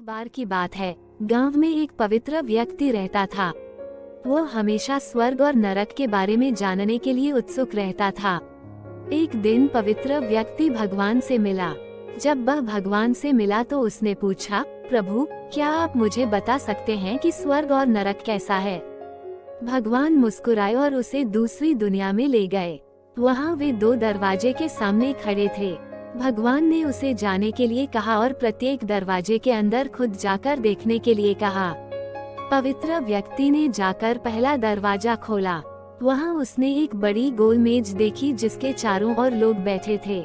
बार की बात है, गांव में एक पवित्र व्यक्ति रहता था। वो हमेशा स्वर्ग और नरक के बारे में जानने के लिए उत्सुक रहता था। एक दिन पवित्र व्यक्ति भगवान से मिला। जब वह भगवान से मिला तो उसने पूछा, प्रभु, क्या आप मुझे बता सकते हैं कि स्वर्ग और नरक कैसा है? भगवान मुस्कुराए और उसे दूसरी दुनिया में ले गए। वहाँ वे दो दरवाजे के सामने खड़े थे। भगवान ने उसे जाने के लिए कहा और प्रत्येक दरवाजे के अंदर खुद जाकर देखने के लिए कहा। पवित्र व्यक्ति ने जाकर पहला दरवाजा खोला। वहाँ उसने एक बड़ी गोल मेज देखी जिसके चारों ओर लोग बैठे थे।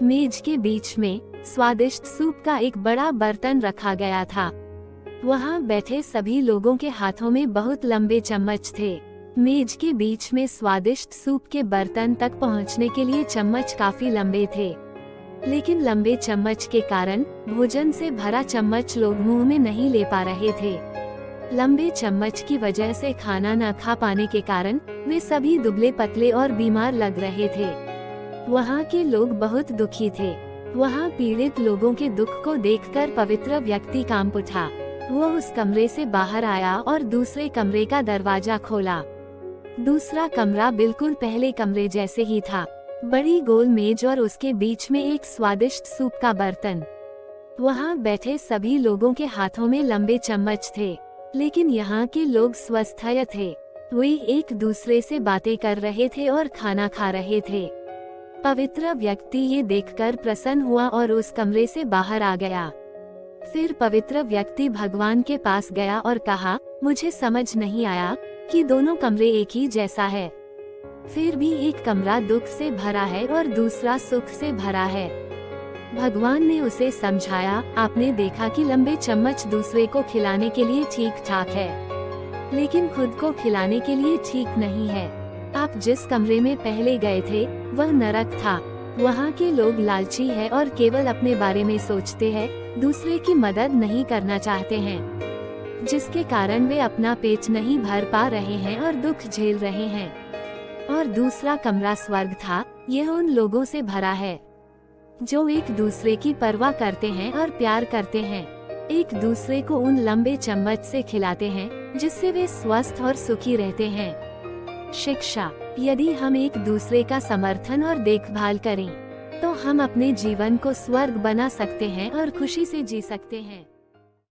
मेज के बीच में स्वादिष्ट सूप का एक बड़ा बर्तन रखा गया था। वहाँ बैठे सभी लोगों के हाथों में बहुत लंबे चम्मच थे। मेज के बीच में स्वादिष्ट सूप के बर्तन तक पहुँचने के लिए चम्मच काफी लंबे थे, लेकिन लंबे चम्मच के कारण भोजन से भरा चम्मच लोग मुंह में नहीं ले पा रहे थे। लंबे चम्मच की वजह से खाना न खा पाने के कारण वे सभी दुबले पतले और बीमार लग रहे थे। वहाँ के लोग बहुत दुखी थे। वहाँ पीड़ित लोगों के दुख को देखकर पवित्र व्यक्ति कांप उठा। वो उस कमरे से बाहर आया और दूसरे कमरे का दरवाजा खोला। दूसरा कमरा बिल्कुल पहले कमरे जैसे ही था। बड़ी गोल मेज और उसके बीच में एक स्वादिष्ट सूप का बर्तन। वहाँ बैठे सभी लोगों के हाथों में लंबे चम्मच थे, लेकिन यहाँ के लोग स्वस्थ थे। वे एक दूसरे से बातें कर रहे थे और खाना खा रहे थे। पवित्र व्यक्ति ये देखकर प्रसन्न हुआ और उस कमरे से बाहर आ गया। फिर पवित्र व्यक्ति भगवान के पास गया और कहा, मुझे समझ नहीं आया कि दोनों कमरे एक ही जैसा है। फिर भी एक कमरा दुख से भरा है और दूसरा सुख से भरा है। भगवान ने उसे समझाया, आपने देखा कि लंबे चम्मच दूसरे को खिलाने के लिए ठीक ठाक है, लेकिन खुद को खिलाने के लिए ठीक नहीं है। आप जिस कमरे में पहले गए थे वह नरक था। वहाँ के लोग लालची है और केवल अपने बारे में सोचते हैं, दूसरे की मदद नहीं करना चाहते हैं, जिसके कारण वे अपना पेट नहीं भर पा रहे हैं और दुख झेल रहे हैं। और दूसरा कमरा स्वर्ग था। यह उन लोगों से भरा है जो एक दूसरे की परवाह करते हैं और प्यार करते हैं, एक दूसरे को उन लंबे चम्मच से खिलाते हैं जिससे वे स्वस्थ और सुखी रहते हैं। शिक्षा, यदि हम एक दूसरे का समर्थन और देखभाल करें तो हम अपने जीवन को स्वर्ग बना सकते हैं और खुशी से जी सकते हैं।